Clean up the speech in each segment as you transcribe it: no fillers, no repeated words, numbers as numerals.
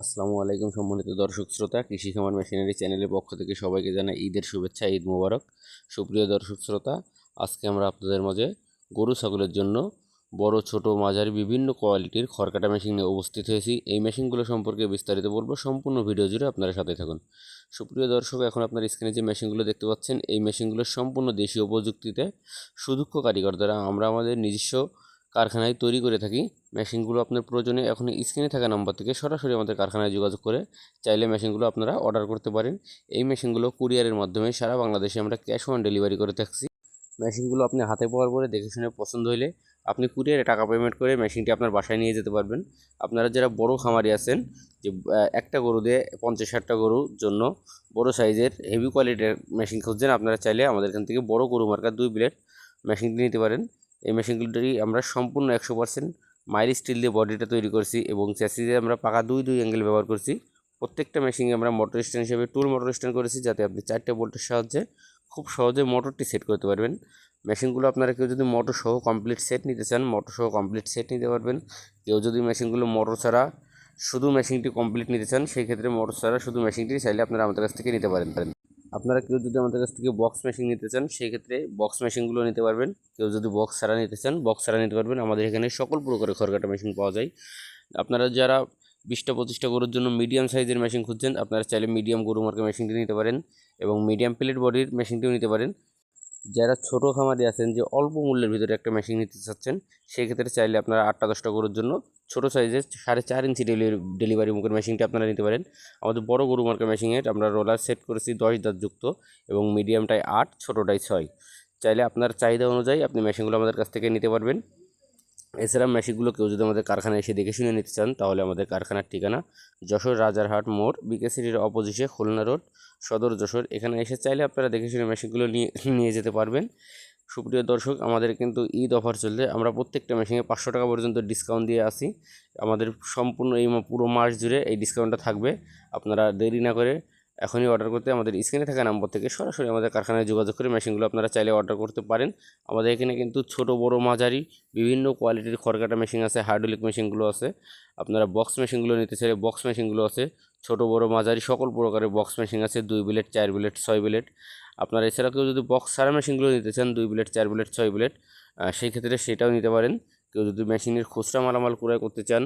আসসালামু আলাইকুম সম্মানিত দর্শক শ্রোতা, কৃষি খামার মেশিনারি চ্যানেলের পক্ষ থেকে সবাইকে জানাই ঈদের শুভেচ্ছা, ঈদ মোবারক। সুপ্রিয় দর্শক শ্রোতা, আজকে আমরা আপনাদের মাঝে গরু ছাগলের জন্য বড় ছোট মাঝারি বিভিন্ন কোয়ালিটির খড়কাটা মেশিন নিয়ে উপস্থিত হয়েছি। এই মেশিনগুলো সম্পর্কে বিস্তারিত বলবো, সম্পূর্ণ ভিডিও জুড়ে আপনারা সাথে থাকুন। সুপ্রিয় দর্শক, এখন আপনার স্ক্রিনে যে মেশিনগুলো দেখতে পাচ্ছেন, এই মেশিনগুলো সম্পূর্ণ দেশীয় প্রযুক্তিতে সুদক্ষ কারিগর দ্বারা আমরা আমাদের নিজস্ব কারখানায় তৈরি করে থাকি। মেশিনগুলো আপনার প্রয়োজনে এখন স্ক্রিনে থাকা নাম্বার থেকে সরাসরি আমাদের কারখানায় যোগাযোগ করে চাইলে মেশিনগুলো আপনারা অর্ডার করতে পারেন। এই মেশিনগুলো কুরিয়ারের মাধ্যমে সারা বাংলাদেশে আমরা ক্যাশ অন ডেলিভারি করে থাকছি। মেশিনগুলো আপনি হাতে পাওয়ার পরে দেখে শুনে পছন্দ হলে আপনি কুরিয়ারে টাকা পেমেন্ট করে মেশিনটি আপনার বাসায় নিয়ে যেতে পারবেন। আপনারা যারা বড় খামারি আছেন, যে একটা গরু দিয়ে 50-60টা গরুর জন্য বড় সাইজের হেভি কোয়ালিটির মেশিন খুঁজছেন, আপনারা চাইলে আমাদের এখান থেকে বড় গরু মার্কা 2 ব্লেড মেশিনটি নিতে পারেন। এই মেশিনগুলোটি আমরা সম্পূর্ণ 100% মাইল স্টিল দিয়ে বডিটা তৈরি করছি এবং চ্যাসিসে আমরা পাকা দুই অ্যাঙ্গেল ব্যবহার করছি। প্রত্যেকটা মেশিনে আমরা মোটর স্ট্যান্ড হিসেবে টুল মোটর স্ট্যান্ড করেছি, যাতে আপনি 4টে বোল্টের সাহায্যে খুব সহজে মোটরটি সেট করতে পারবেন। মেশিনগুলো আপনারা কেউ যদি মোটর সহ কমপ্লিট সেট নিতে চান, মোটর সহ কমপ্লিট সেট নিতে পারবেন। কেউ যদি মেশিনগুলো মোটর ছাড়া শুধু মেশিনটি কমপ্লিট নিতে চান, সেই ক্ষেত্রে মোটর ছাড়া শুধু মেশিনটি চাইলে আপনারা আমাদের কাছ থেকে নিতে পারেন। আপনারা কেউ যদি আমাদের কাছ থেকে বক্স মেশিন নিতে চান, সেই ক্ষেত্রে বক্স মেশিনগুলো নিতে পারবেন। কেউ যদি বক্স ছাড়া নিতে চান, বক্স ছাড়া নিতে পারবেন। আমাদের এখানে সকল প্রকারের খড়কাটা মেশিন পাওয়া যায়। আপনারা যারা 20টা-25টা গরুর জন্য মিডিয়াম সাইজের মেশিন খুঁজছেন, আপনারা চাইলে মিডিয়াম গরু মার্কা মেশিনটি নিতে পারেন এবং মিডিয়াম প্লেট বডির মেশিনটিও নিতে পারেন। যারা ছোট খামারি আছেন, যে অল্প মূল্যের ভিতরে একটা মেশিন নিতে চাচ্ছেন, সেক্ষেত্রে চাইলে আপনারা 8টা-10টা গরুর জন্য ছোটো সাইজের 4.5 ইঞ্চি ডেলিভারি মুখের মেশিনটি আপনারা নিতে পারেন। আমাদের বড় গরু মার্কা মেশিনের আমরা রোলার সেট করেছি 10 দাঁত যুক্ত এবং মিডিয়ামটায় 8, ছোটোটায় 6। চাইলে আপনার চাহিদা অনুযায়ী আপনি মেশিনগুলো আমাদের কাছ থেকে নিতে পারবেন। এছাড়া মেশিনগুলো কেউ যদি আমাদের কারখানায় এসে দেখে শুনে নিতে চান, তাহলে আমাদের কারখানার ঠিকানা যশোর রাজারহাট মোড়, বিকে সিটির অপোজিটে খুলনা রোড, সদর যশোর। এখানে এসে চাইলে আপনারা দেখে শুনে মেশিনগুলো নিয়ে যেতে পারবেন। সুপ্রিয় দর্শক, আমাদের কিন্তু ঈদ অফার চলছে। আমরা প্রত্যেকটা মেশিনে 500 টাকা পর্যন্ত ডিসকাউন্ট দিয়ে আসি। আমাদের সম্পূর্ণ এই পুরো মাস জুড়ে এই ডিসকাউন্টটা থাকবে। আপনারা দেরি না করে এখনই অর্ডার করতে আমাদের স্ক্রিনে থাকা নাম্বার থেকে সরাসরি আমাদের কারখানায় যোগাযোগ করে মেশিনগুলো আপনারা চাইলে অর্ডার করতে পারেন। আমাদের এখানে কিন্তু ছোট বড় মাঝারি বিভিন্ন কোয়ালিটির খড়কাটা মেশিন আছে, হাইড্রোলিক মেশিনগুলো আছে। আপনারা বক্স মেশিনগুলো নিতে চাইলে বক্স মেশিনগুলো আছে। ছোট বড় মাঝারি সকল প্রকারের বক্স মেশিন আছে, 2 ব্লেড, 4 ব্লেড, 6 ব্লেড। আপনারা এছাড়াও কেউ যদি বক্স ছাড়া মেশিনগুলো নিতে চান, 2 ব্লেড, 4 ব্লেড, 6 ব্লেড, সেই ক্ষেত্রে সেটাও নিতে পারেন। কেউ যদি মেশিনের খুচরা মালামাল ক্রয় করতে চান,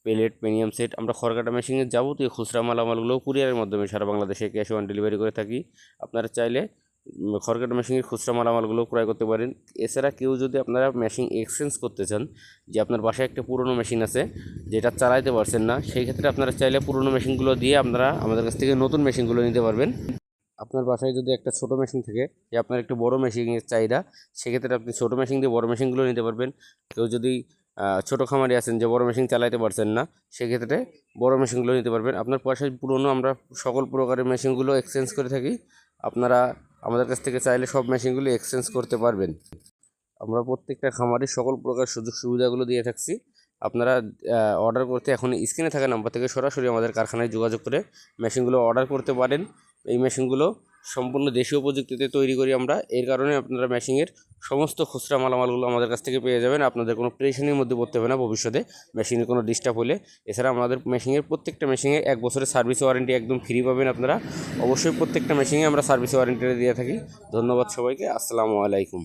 প্লেট, পেনিয়াম সেট, আমরা খড়কাটা মেশিনের যাবতীয় খুচরা মালামালগুলো কুরিয়ারের মাধ্যমে সারা বাংলাদেশে ক্যাশ অন ডেলিভারি করে থাকি। আপনারা চাইলে খড়কাটা মেশিনের খুচরা মালামালগুলো ক্রয় করতে পারেন। এছাড়া কেউ যদি আপনারা মেশিন এক্সচেঞ্জ করতে চান, যে আপনার বাসায় একটা পুরনো মেশিন আছে যেটা চালাইতে পারছেন না, সেই ক্ষেত্রে আপনারা চাইলে পুরনো মেশিনগুলো দিয়ে আপনারা আমাদের কাছ থেকে নতুন মেশিনগুলো নিতে পারবেন। আপনার বাসায় যদি একটা ছোট মেশিন থাকে, যে আপনার একটু বড় মেশিনের চাহিদা, সেক্ষেত্রে আপনি ছোট মেশিন দিয়ে বড় মেশিনগুলো নিতে পারবেন। কেউ যদি ছোট খামারি আছেন যে বড় মেশিন চালাইতে পারছেন না, সেক্ষেত্রে বড় মেশিনগুলো নিতে পারবেন। আপনার পয়সায় পুরনো আমরা সকল প্রকারের মেশিনগুলো এক্সচেঞ্জ করে থাকি। আপনারা আমাদের কাছ থেকে চাইলে সব মেশিনগুলো এক্সচেঞ্জ করতে পারবেন। আমরা প্রত্যেকটা খামারে সকল প্রকার সুযোগ সুবিধাগুলো দিয়ে থাকছি। আপনারা অর্ডার করতে এখন স্ক্রিনে থাকা নাম্বার থেকে সরাসরি আমাদের কারখানায় যোগাযোগ করে মেশিনগুলো অর্ডার করতে পারেন। এই মেশিনগুলো সম্পূর্ণ দেশীয় প্রযুক্তিতে তৈরি করি আমরা। এর কারণে আপনারা মেশিনের সমস্ত খুচরা মালামালগুলো আমাদের কাছ থেকে পেয়ে যাবেন। আপনাদের কোনো পেরেশানির মধ্যে পড়তে হবে না ভবিষ্যতে মেশিনের কোনো ডিস্টার্ব হলে। এছাড়া আমাদের মেশিনের প্রত্যেকটা মেশিনে 1 বছরের সার্ভিস ওয়ারেন্টি একদম ফ্রি পাবেন আপনারা। অবশ্যই প্রত্যেকটা মেশিনে আমরা সার্ভিস ওয়ারেন্টি দিয়ে থাকি। ধন্যবাদ সবাইকে। আসসালামু আলাইকুম।